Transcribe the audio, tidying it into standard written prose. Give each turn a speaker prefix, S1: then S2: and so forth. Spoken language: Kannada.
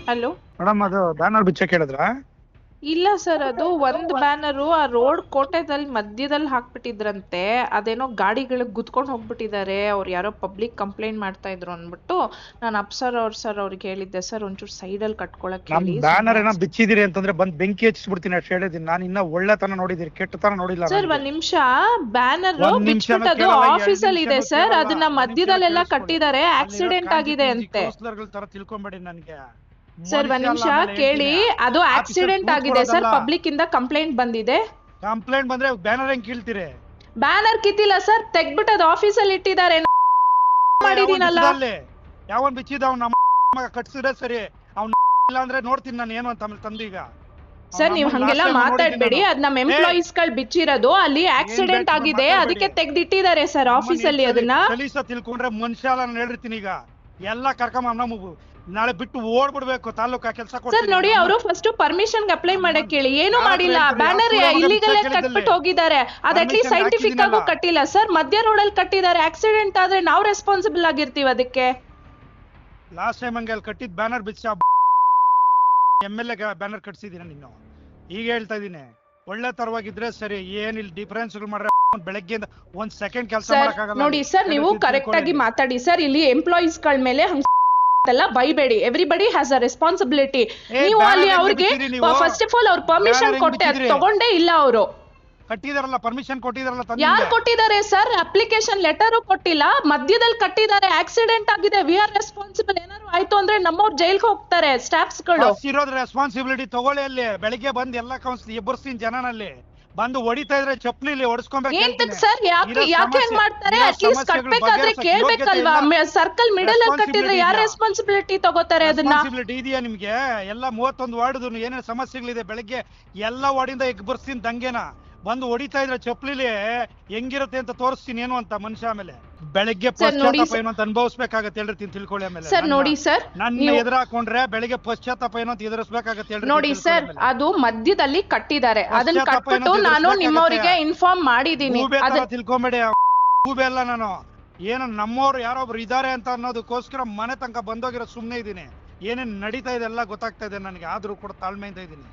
S1: ಹಲೋ.
S2: ಮೇಡಮ್ ಅದು ಬ್ಯಾನರ್ ಬಿಚ್ಚಕ್ಕೆ ಹೇಳಿದ್ರ?
S1: ಇಲ್ಲ ಸರ್, ಅದು ಒಂದ್ ಬ್ಯಾನರು ಆ ರೋಡ್ ಕೋಟೆದಲ್ಲಿ ಮಧ್ಯದಲ್ಲಿ ಹಾಕ್ಬಿಟ್ಟಿದ್ರಂತೆ. ಅದೇನೋ ಗಾಡಿಗಳಿಗೆ ಗುದ್ಕೊಂಡು ಹೋಗ್ಬಿಟ್ಟಿದ್ದಾರೆ, ಅವ್ರು ಯಾರೋ ಪಬ್ಲಿಕ್ ಕಂಪ್ಲೇಂಟ್ ಮಾಡ್ತಾ ಇದ್ರು ಅಂದ್ಬಿಟ್ಟು ನಾನು ಅಪ್ಸರ್ ಅವ್ರಿಗೆ ಹೇಳಿದ್ದೆ ಸರ್ ಒಂಚೂರು ಸೈಡಲ್ಲಿ ಕಟ್ಕೊಳಕ್
S2: ನಮ್
S1: ಹೇಳಿ.
S2: ಬ್ಯಾನರ್ ಏನೋ ಬಿಚ್ಚಿದಿರಿ ಅಂತಂದ್ರೆ ಬಂದ್ ಬೆಂಕಿ ಹಚ್ಚಿಬಿಡ್ತೀನಿ ಅಷ್ಟು ಹೇಳಿದೀನಿ. ನಾನು ಇನ್ನ ಒಳ್ಳೆತನ ನೋಡಿದಿರಿ, ಕೆಟ್ಟತನ ನೋಡಿಲ್ಲ.
S1: ಸರ್ ಒಂದ್ ನಿಮಿಷ, ಬ್ಯಾನರ್
S2: ಒಂದ್ ನಿಮಿಷನೂ
S1: ಬಿಚ್ಬಿಟ್ಟದು
S2: ಕೇಳಲ್ಲ,
S1: ಆಫೀಸಲ್ಲಿ ಇದೆ ಸರ್,
S2: ಕೇಳಲ್ಲ.
S1: ಅದನ್ನ ಮಧ್ಯದಲ್ಲೆಲ್ಲ ಕಟ್ಟಿದ್ದಾರೆ, ಆಕ್ಸಿಡೆಂಟ್ ಆಗಿದೆ ಅಂತೆ.
S2: ತರ ತಿಳ್ಕೊಂಬೇಡಿ ನನ್ಗೆ
S1: ಸರ್ ಒಂದ್ ನಿಮಿಷ ಕೇಳಿ, ಅದು ಆಕ್ಸಿಡೆಂಟ್ ಆಗಿದೆ ಸರ್, ಪಬ್ಲಿಕ್ ಇಂದ ಕಂಪ್ಲೇಂಟ್ ಬಂದಿದೆ.
S2: ಕಂಪ್ಲೇಂಟ್ ಬಂದ್ರೆ ಬ್ಯಾನರ್ ಹೆಂಗ್ ಕೀಳ್ತೀರಿ?
S1: ಬ್ಯಾನರ್ ಕಿತ್ತಿಲ್ಲ ಸರ್, ತೆಗ್ಬಿಟ್ಟು ಅದು ಆಫೀಸಲ್ಲಿ ಇಟ್ಟಿದ್ದಾರೆ. ಮಾಡಿದೀನಲ್ಲ.
S2: ಯಾವನ್ ಬಿಚ್ಚಿದ ಅವ್ನ ನಮ್ಮ ಕಟ್ಸಿದ್ರೆ ಸರಿ, ಅವ್ನ ಇಲ್ಲ ಅಂದ್ರೆ ನೋಡ್ತೀನಿ ನಾನು ಏನು ಅಂತ ಆಮೇಲೆ ತಂದೀಗ.
S1: ಸರ್ ನೀವ್ ಹಂಗೆಲ್ಲ ಮಾತಾಡ್ಬೇಡಿ, ಅದ್ ನಮ್ ಎಂಪ್ಲಾಯೀಸ್ ಗಳು ಬಿಚ್ಚಿರೋದು, ಅಲ್ಲಿ ಆಕ್ಸಿಡೆಂಟ್ ಆಗಿದೆ, ಅದಕ್ಕೆ ತೆಗ್ದಿಟ್ಟಿದ್ದಾರೆ ಸರ್ ಆಫೀಸಲ್ಲಿ. ಅದನ್ನ
S2: ಕಲೀಸ ತಿಳ್ಕೊಂಡ್ರೆ ಮನುಷ್ಯ ಅಲ್ಲ, ನಾನು ಹೇಳಿರ್ತೀನಿ. ಈಗ ಎಲ್ಲ ಕರ್ಕೊಂಬ ನಾಳೆ ಬಿಟ್ಟು ಓಡ್ಬಿಡ್ಬೇಕು ತಾಲೂಕಾ ಕೆಲಸ.
S1: ಸರ್ ನೋಡಿ, ಅವರು ಫಸ್ಟ್ ಪರ್ಮಿಷನ್ ಅಪ್ಲೈ ಮಾಡಕ್ ಹೇಳಿ, ಏನು ಮಾಡಿಲ್ಲ. ಬ್ಯಾನರ್ ಇಲ್ಲಿಗಲ್ ಕಟ್ಬಿಟ್ಟು ಹೋಗಿದ್ದಾರೆ, ಅದ್ ಅಟ್ಲೀಸ್ಟ್ ಸೈಂಟಿಫಿಕ್ ಆಗು ಕಟ್ಟಿಲ್ಲ ಸರ್. ಮಧ್ಯ ರೋಡ್ ಅಲ್ಲಿ ಕಟ್ಟಿದ್ದಾರೆ, ಆಕ್ಸಿಡೆಂಟ್ ಆದ್ರೆ ನಾವು ರೆಸ್ಪಾನ್ಸಿಬಲ್ ಆಗಿರ್ತೀವಿ ಅದಕ್ಕೆ.
S2: ಲಾಸ್ಟ್ ಟೈಮ್ ಹಂಗೆ ಅಲ್ಲಿ ಕಟ್ಟಿದ್ ಬ್ಯಾನರ್ ಬಿಚ್ಚ MLA ಬ್ಯಾನರ್ ಕಟ್ಸಿದೀನಿ ನೀನು. ಈಗ ಹೇಳ್ತಾ ಇದೀನಿ, ಒಳ್ಳೆ ತರವಾಗಿದ್ರೆ ಸರಿ. ಏನಿಲ್ಲ ಡಿಫರೆನ್ಸ್ ಮಾಡ್ರೆ ಬೆಳಗ್ಗೆಯಿಂದ ಒಂದ್ ಸೆಕೆಂಡ್ ಕೆಲಸ ಮಾಡಕ್ಕಾಗಲ್ಲ.
S1: ನೋಡಿ ಸರ್, ನೀವು ಕರೆಕ್ಟ್ ಆಗಿ ಮಾತಾಡಿ ಸರ್. ಇಲ್ಲಿ ಎಂಪ್ಲಾಯೀಸ್ ಗಳ ಮೇಲೆ ಎಲ್ಲ ಬೈಬೇಡಿ. Everybody has a responsibility. ನೀವು ಅಲ್ಲಿ ಅವ್ರಿಗೆ ಫಸ್ಟ್ ಆಫ್ ಆಲ್ ಅವ್ರ ಪರ್ಮಿಷನ್ ಕೊಟ್ಟೆ, ತಗೊಂಡೇ ಇಲ್ಲ ಅವರು.
S2: ಕಟ್ಟಿದಾರಲ್ಲ, ಪರ್ಮಿಷನ್ ಕೊಟ್ಟಿದಾರಲ್ಲ.
S1: ಯಾರು ಕೊಟ್ಟಿದ್ದಾರೆ ಸರ್? ಅಪ್ಲಿಕೇಶನ್ ಲೆಟರ್ ಕೊಟ್ಟಿಲ್ಲ, ಮಧ್ಯದಲ್ಲಿ ಕಟ್ಟಿದ್ದಾರೆ. ಆಕ್ಸಿಡೆಂಟ್ ಆಗಿದೆ, ವಿ ಆರ್ ರೆಸ್ಪಾನ್ಸಿಬಲ್. ಏನಾದ್ರು ಆಯ್ತು ಅಂದ್ರೆ ನಮ್ಮವ್ರು ಜೈಲ್ಗೆ ಹೋಗ್ತಾರೆ, ಸ್ಟಾಫ್ಸ್ ಗಳು.
S2: ಇರೋದ್ ರೆಸ್ಪಾನ್ಸಿಬಿಲಿಟಿ ತಗೊಳ್ಳಿ. ಅಲ್ಲಿ ಬೆಳಿಗ್ಗೆ ಬಂದ್ ಎಲ್ಲ ಕೌನ್ಸಿಲ್ ಎಬ್ಬರ್ಸ್ತೀನಿ ಜನನಲ್ಲಿ. ಬಂದು ಹೊಡಿತಾ ಇದ್ರೆ ಚಪ್ಪಲಿ ಹೊಡಿಸ್ಕೊಬೇಕು
S1: ಸರ್. ಯಾಕೆ ಮಾಡ್ತಾರೆ? ಅಟ್ಲೀಸ್ಟ್ ಕಟ್ಬೇಕಾದ್ರೆ ಕೇಳ್ಬೇಕಲ್ವಾ? ಸರ್ಕಲ್ ಮಿಡಲ್ ಅಲ್ಲಿ ಕಟ್ಟಿದ್ರೆ ಯಾರು ರೆಸ್ಪಾನ್ಸಿಬಿಲಿಟಿ ತಗೋತಾರೆ? ಅದನ್ನ
S2: ರೆಸ್ಪಾನ್ಸಿಬಿಲಿಟಿ ಇದೆಯಾ ನಿಮ್ಗೆ? ಎಲ್ಲ 31 ವಾರ್ಡ್ ಏನೇನು ಸಮಸ್ಯೆಗಳಿದೆ, ಬೆಳಗ್ಗೆ ಎಲ್ಲ ವಾರ್ಡಿಂದ ಎಬ್ಬರ್ಸ್ತೀನಿ ದಂಗೆನ. ಬಂದು ಹೊಡಿತಾ ಇದ್ರೆ ಚಪ್ಪಲಿಲಿ ಹೆಂಗಿರುತ್ತೆ ಅಂತ ತೋರಿಸ್ತೀನಿ ಏನು ಅಂತ ಮನುಷ್ಯ. ಆಮೇಲೆ ಬೆಳಗ್ಗೆ ಪಶ್ಚಾತ್ತಾಪ ಏನು ಅಂತ ಅನುಭವಿಸ್ಬೇಕಾಗತ್ತೆ ಹೇಳ್ತೀನಿ, ತಿಳ್ಕೊಳ್ಳಿ. ಆಮೇಲೆ
S1: ಸರ್ ನೋಡಿ ಸರ್,
S2: ನನ್ನ ಎದುರು ಹಾಕೊಂಡ್ರೆ ಬೆಳಗ್ಗೆ ಪಶ್ಚಾತ್ತಾಪ ಏನು ಅಂತ ಎದುರಿಸ್ಬೇಕಾಗತ್ತೆ ಹೇಳ್ರಿ.
S1: ನೋಡಿ ಸರ್, ಅದು ಮಧ್ಯದಲ್ಲಿ ಕಟ್ಟಿದ್ದಾರೆ, ಅದನ್ನ ಕಟ್ಬಿಟ್ಟು ನಾನು ನಿಮ್ಮವರಿಗೆ ಇನ್ಫಾರ್ಮ್ ಮಾಡಿದೀನಿ.
S2: ಅದನ್ನ ತಿಳ್ಕೊಂಬೇಡಿ. ಹೂಬೆ ಅಲ್ಲ ನಾನು, ಏನು ನಮ್ಮವ್ರು ಯಾರೊಬ್ರು ಇದಾರೆ ಅಂತ ಅನ್ನೋದಕ್ಕೋಸ್ಕರ ಮನೆ ತನಕ ಬಂದೋಗಿರೋ ಸುಮ್ನೆ ಇದೀನಿ. ಏನೇನ್ ನಡೀತಾ ಇದೆ ಎಲ್ಲ ಗೊತ್ತಾಗ್ತಾ ಇದೆ ನನಗೆ, ಆದ್ರೂ ಕೂಡ ತಾಳ್ಮೆಯಿಂದ ಇದೀನಿ.